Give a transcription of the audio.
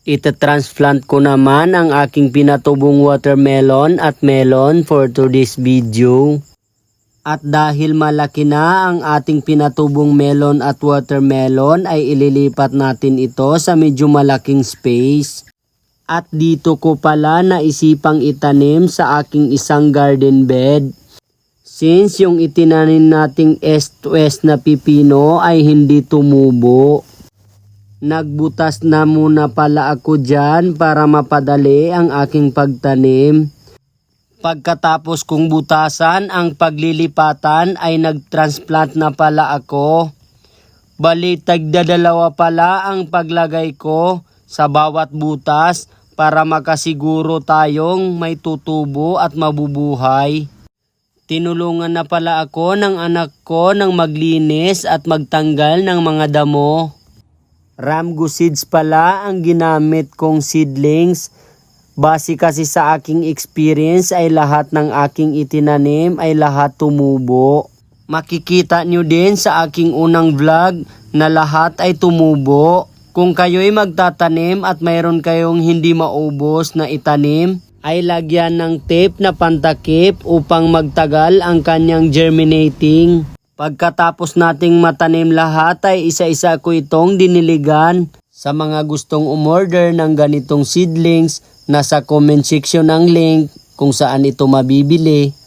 Ita-transplant ko naman ang aking pinatubong watermelon at melon for today's video. At dahil malaki na ang ating pinatubong melon at watermelon ay ililipat natin ito sa medyo malaking space. At dito ko pala naisipang itanim sa aking isang garden bed. Since yung itinanim nating east-west na pipino ay hindi tumubo. Nagbutas na muna pala ako dyan para mapadali ang aking pagtanim. Pagkatapos kong butasan ang paglilipatan ay nagtransplant na pala ako. Bali tagdadalawa pala ang paglagay ko sa bawat butas para makasiguro tayong may tutubo at mabubuhay. Tinulungan na pala ako ng anak ko ng maglinis at magtanggal ng mga damo. Ramgo seeds pala ang ginamit kong seedlings. Base kasi sa aking experience ay lahat ng aking itinanim ay lahat tumubo. Makikita nyo din sa aking unang vlog na lahat ay tumubo. Kung kayo'y magtatanim at mayroon kayong hindi maubos na itanim, ay lagyan ng tape na pantakip upang magtagal ang kanyang germinating. Pagkatapos nating matanim lahat ay isa-isa ko itong diniligan. Sa mga gustong umorder ng ganitong seedlings, nasa comment section ang link kung saan ito mabibili.